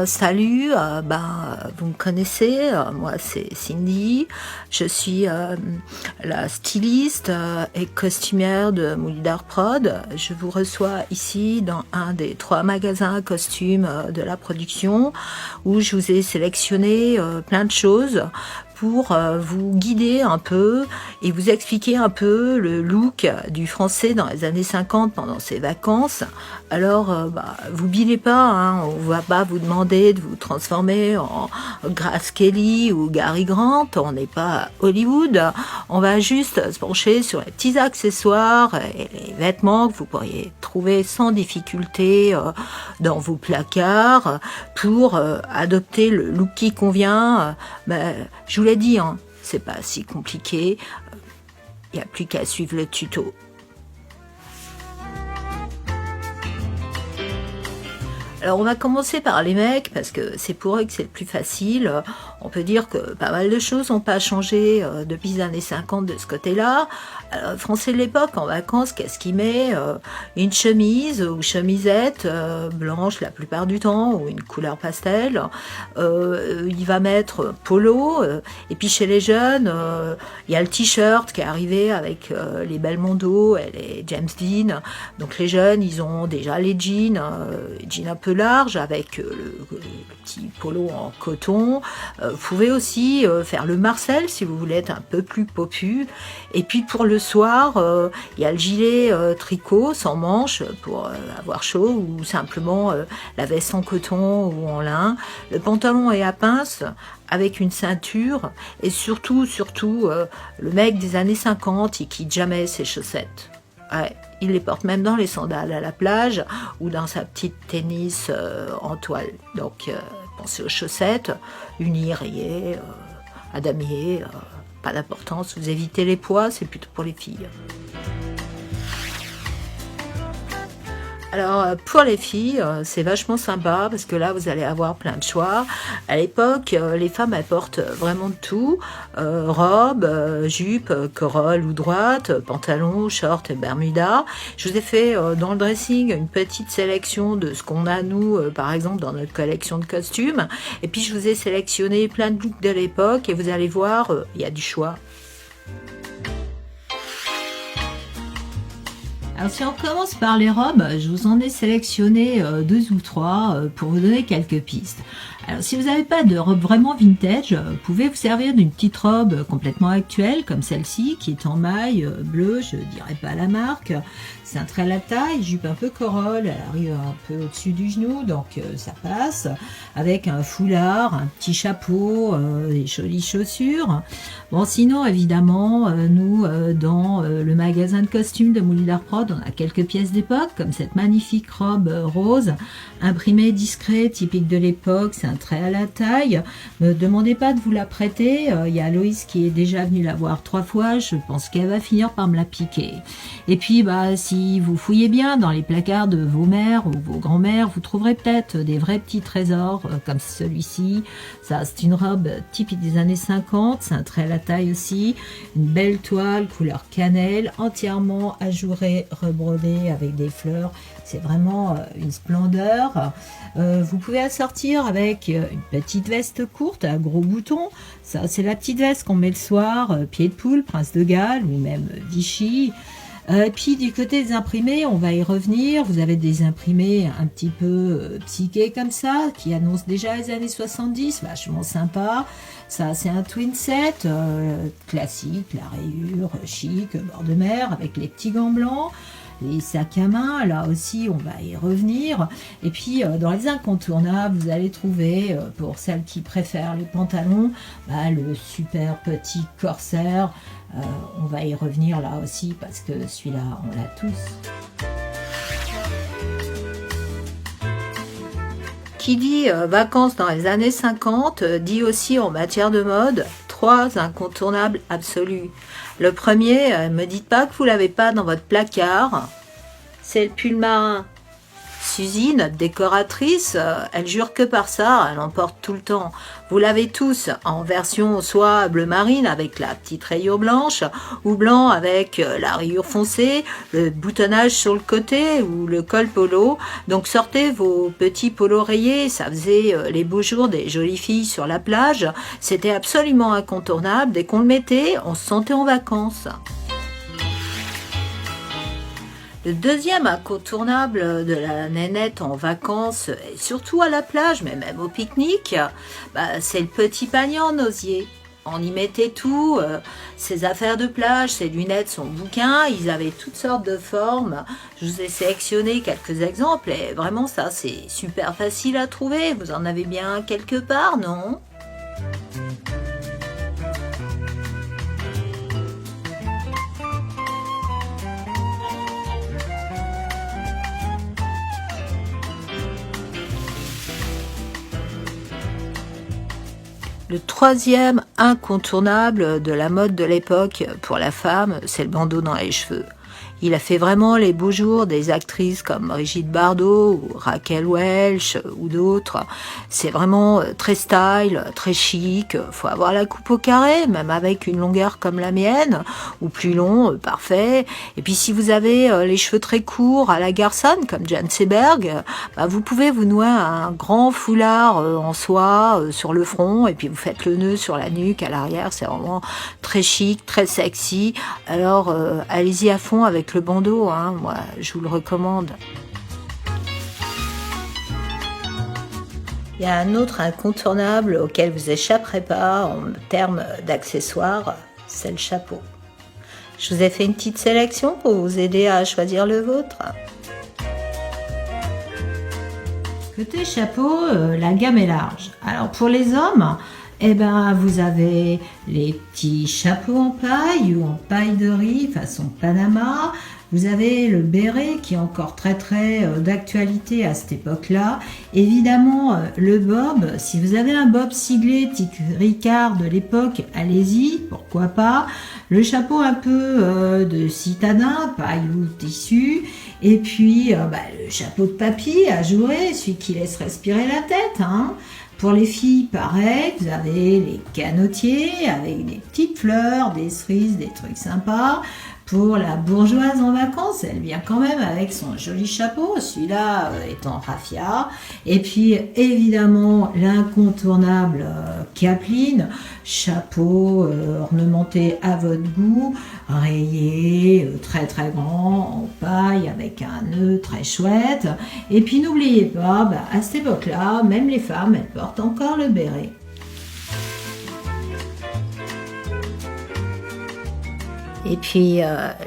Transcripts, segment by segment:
Salut, vous me connaissez, moi c'est Cindy, je suis la styliste et costumière de Moulidar Prod. Je vous reçois ici dans un des 3 magasins à costumes de la production où je vous ai sélectionné plein de choses pour vous guider un peu et vous expliquer un peu le look du français dans les années 50 pendant ses vacances. Alors, vous bilez pas, hein, on va pas vous demander de vous transformer en Grace Kelly ou Gary Grant, on n'est pas à Hollywood, on va juste se pencher sur les petits accessoires et les vêtements que vous pourriez trouver sans difficulté dans vos placards pour adopter le look qui convient. Je vous l'ai dit, hein, c'est pas si compliqué, il n'y a plus qu'à suivre le tuto. Alors on va commencer par les mecs parce que c'est pour eux que c'est le plus facile. On peut dire que pas mal de choses n'ont pas changé depuis les années 50 de ce côté-là. Alors, Français de l'époque en vacances, qu'est-ce qu'il met? Une chemise ou chemisette blanche la plupart du temps ou une couleur pastel. Il va mettre polo. Et puis chez les jeunes, il y a le t-shirt qui est arrivé avec les Belmondo et les James Dean. Donc les jeunes, ils ont déjà les jeans un peu large avec le petit polo en coton. Vous pouvez aussi faire le Marcel si vous voulez être un peu plus popu. Et puis pour le soir, il y a le gilet tricot sans manches pour avoir chaud ou simplement la veste en coton ou en lin. Le pantalon est à pince avec une ceinture et surtout, le mec des années 50, il quitte jamais ses chaussettes. Ouais, il les porte même dans les sandales à la plage ou dans sa petite tennis en toile. Donc, pensez aux chaussettes, uni rayé, à damier, pas d'importance. Vous évitez les poids, c'est plutôt pour les filles. Alors pour les filles, c'est vachement sympa parce que là vous allez avoir plein de choix. À l'époque, les femmes elles portent vraiment de tout, robe, jupe, corolle ou droite, pantalon, short et bermuda. Je vous ai fait dans le dressing une petite sélection de ce qu'on a nous, par exemple dans notre collection de costumes. Et puis je vous ai sélectionné plein de looks de l'époque et vous allez voir, il y a du choix. Alors si on commence par les robes, je vous en ai sélectionné 2 ou 3 pour vous donner quelques pistes. Alors si vous n'avez pas de robe vraiment vintage, vous pouvez vous servir d'une petite robe complètement actuelle comme celle-ci qui est en maille bleue, je dirais pas la marque. Cintrée à la taille, jupe un peu corolle, elle arrive un peu au-dessus du genou, donc ça passe. Avec un foulard, un petit chapeau, des jolies chaussures. Bon sinon évidemment, nous dans le magasin de costumes de Moulidar Prod, on a quelques pièces d'époque comme cette magnifique robe rose, imprimée discret, typique de l'époque, cintrée à la taille. Ne demandez pas de vous la prêter, il y a Loïs qui est déjà venue la voir 3 fois, je pense qu'elle va finir par me la piquer. Et puis si vous fouillez bien dans les placards de vos mères ou vos grands-mères, vous trouverez peut-être des vrais petits trésors comme celui-ci. Ça, c'est une robe typique des années 50, cintrée à la taille aussi, une belle toile couleur cannelle, entièrement ajourée, rebrodée avec des fleurs. C'est vraiment une splendeur. Vous pouvez assortir avec une petite veste courte à gros boutons. Ça, c'est la petite veste qu'on met le soir, pied de poule, Prince de Galles ou même Vichy. Puis du côté des imprimés, on va y revenir. Vous avez des imprimés un petit peu psychés comme ça, qui annoncent déjà les années 70, vachement sympa. Ça, c'est un twin set classique, la rayure chic, bord de mer, avec les petits gants blancs. Les sacs à main, là aussi on va y revenir. Et puis dans les incontournables, vous allez trouver, pour celles qui préfèrent les pantalons, le super petit corsaire. On va y revenir là aussi parce que celui-là on l'a tous. Qui dit vacances dans les années 50 dit aussi en matière de mode 3 incontournables absolus. Le premier, me dites pas que vous l'avez pas dans votre placard, c'est le pull marin. Suzy, notre décoratrice, elle jure que par ça, elle en porte tout le temps. Vous l'avez tous en version soit bleu marine avec la petite rayure blanche, ou blanc avec la rayure foncée, le boutonnage sur le côté ou le col polo. Donc sortez vos petits polos rayés, ça faisait les beaux jours des jolies filles sur la plage. C'était absolument incontournable, dès qu'on le mettait, on se sentait en vacances. Le deuxième incontournable de la nénette en vacances, et surtout à la plage, mais même au pique-nique, c'est le petit panier en osier. On y mettait tout, ses affaires de plage, ses lunettes, son bouquin, ils avaient toutes sortes de formes. Je vous ai sélectionné quelques exemples et vraiment ça c'est super facile à trouver. Vous en avez bien quelque part, non ? Le troisième incontournable de la mode de l'époque pour la femme, c'est le bandeau dans les cheveux. Il a fait vraiment les beaux jours des actrices comme Brigitte Bardot ou Raquel Welch ou d'autres. C'est vraiment très style, très chic. Faut avoir la coupe au carré, même avec une longueur comme la mienne, ou plus long, parfait. Et puis si vous avez les cheveux très courts à la Garçon, comme Jane Seberg, vous pouvez vous nouer un grand foulard en soie sur le front, et puis vous faites le nœud sur la nuque, à l'arrière. C'est vraiment très chic, très sexy. Alors allez-y à fond avec le bandeau, hein, moi je vous le recommande. Il y a un autre incontournable auquel vous échapperez pas en termes d'accessoires, c'est le chapeau. Je vous ai fait une petite sélection pour vous aider à choisir le vôtre. Côté chapeau, la gamme est large. Alors pour les hommes, vous avez les petits chapeaux en paille ou en paille de riz façon Panama. Vous avez le béret qui est encore très d'actualité à cette époque-là. Évidemment, le bob, si vous avez un bob siglé type Ricard de l'époque, allez-y, pourquoi pas. Le chapeau un peu de citadin, paille ou tissu. Et puis, le chapeau de papy ajouré, celui qui laisse respirer la tête, hein. Pour les filles, pareil, vous avez les canotiers avec des petites fleurs, des cerises, des trucs sympas. Pour la bourgeoise en vacances, elle vient quand même avec son joli chapeau, celui-là est en raffia. Et puis évidemment l'incontournable Capeline, chapeau ornementé à votre goût, rayé, très grand, en paille avec un nœud très chouette. Et puis n'oubliez pas, à cette époque-là, même les femmes, elles portent encore le béret. Et puis,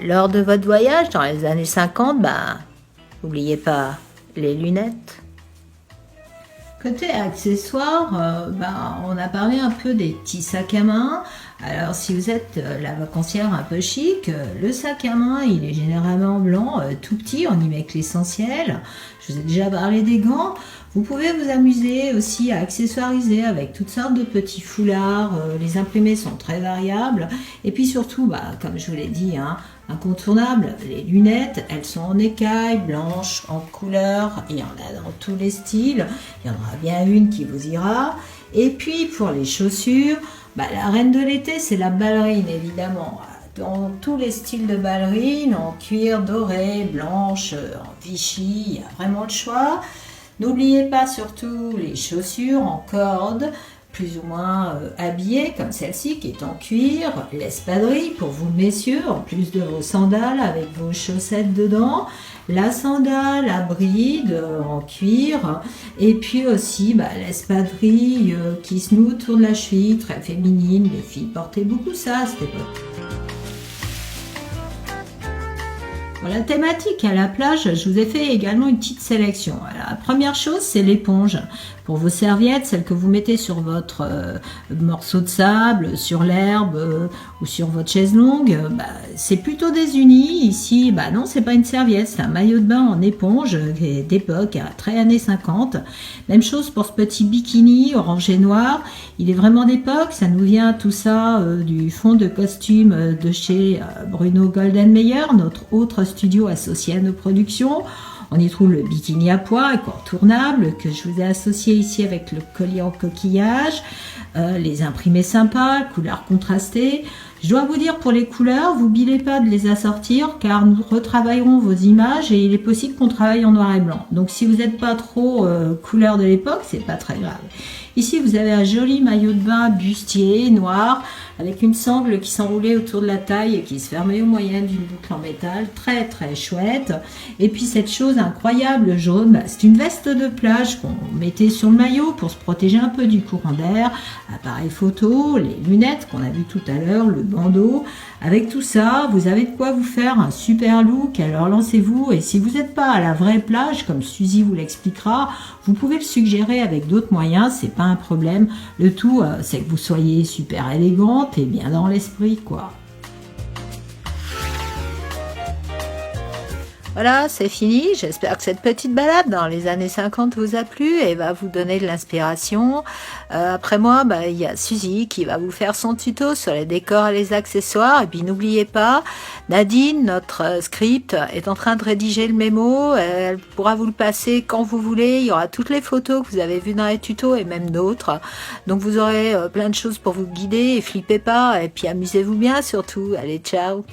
lors de votre voyage, dans les années 50, n'oubliez pas les lunettes. Côté accessoires, on a parlé un peu des petits sacs à main. Alors, si vous êtes la vacancière un peu chic, le sac à main, il est généralement blanc, tout petit, on y met que l'essentiel. Je vous ai déjà parlé des gants. Vous pouvez vous amuser aussi à accessoiriser avec toutes sortes de petits foulards. Les imprimés sont très variables. Et puis surtout, comme je vous l'ai dit, incontournable, les lunettes, elles sont en écaille, blanches, en couleur. Il y en a dans tous les styles. Il y en aura bien une qui vous ira. Et puis pour les chaussures, la reine de l'été, c'est la ballerine, évidemment. Dans tous les styles de ballerine, en cuir doré, blanche, en Vichy, il y a vraiment le choix. N'oubliez pas surtout les chaussures en corde, plus ou moins habillées, comme celle-ci qui est en cuir, l'espadrille pour vous messieurs, en plus de vos sandales avec vos chaussettes dedans, la sandale à bride en cuir, et puis aussi l'espadrille qui se noue autour de la cheville, très féminine, les filles portaient beaucoup ça à cette époque. Pour la thématique à la plage, je vous ai fait également une petite sélection. Alors, la première chose, c'est l'éponge. Pour vos serviettes, celles que vous mettez sur votre morceau de sable, sur l'herbe ou sur votre chaise longue, c'est plutôt des unis. Ici, non, c'est pas une serviette, c'est un maillot de bain en éponge d'époque, très années 50. Même chose pour ce petit bikini orange et noir. Il est vraiment d'époque, ça nous vient tout ça du fond de costume de chez Bruno Goldenmeyer, notre autre studio associé à nos productions. On y trouve le bikini à pois incontournable que je vous ai associé ici avec le collier en coquillage, les imprimés sympas, couleurs contrastées. Je dois vous dire, pour les couleurs, vous n'oubliez pas de les assortir car nous retravaillerons vos images et il est possible qu'on travaille en noir et blanc. Donc si vous n'êtes pas trop couleur de l'époque, c'est pas très grave. Ici, vous avez un joli maillot de bain bustier noir avec une sangle qui s'enroulait autour de la taille et qui se fermait au moyen d'une boucle en métal. Très très chouette. Et puis cette chose incroyable jaune, c'est une veste de plage qu'on mettait sur le maillot pour se protéger un peu du courant d'air. Appareil photo, les lunettes qu'on a vu tout à l'heure, le bandeau. Avec tout ça, vous avez de quoi vous faire un super look, alors lancez-vous. Et si vous n'êtes pas à la vraie plage, comme Suzy vous l'expliquera, vous pouvez le suggérer avec d'autres moyens, c'est pas un problème. Le tout, c'est que vous soyez super élégante et bien dans l'esprit, quoi. Voilà, c'est fini. J'espère que cette petite balade dans les années 50 vous a plu et va vous donner de l'inspiration. Après moi, il y a Suzy qui va vous faire son tuto sur les décors et les accessoires. Et puis n'oubliez pas, Nadine, notre script, est en train de rédiger le mémo. Elle pourra vous le passer quand vous voulez. Il y aura toutes les photos que vous avez vues dans les tutos et même d'autres. Donc vous aurez plein de choses pour vous guider et flippez pas. Et puis amusez-vous bien surtout. Allez, ciao!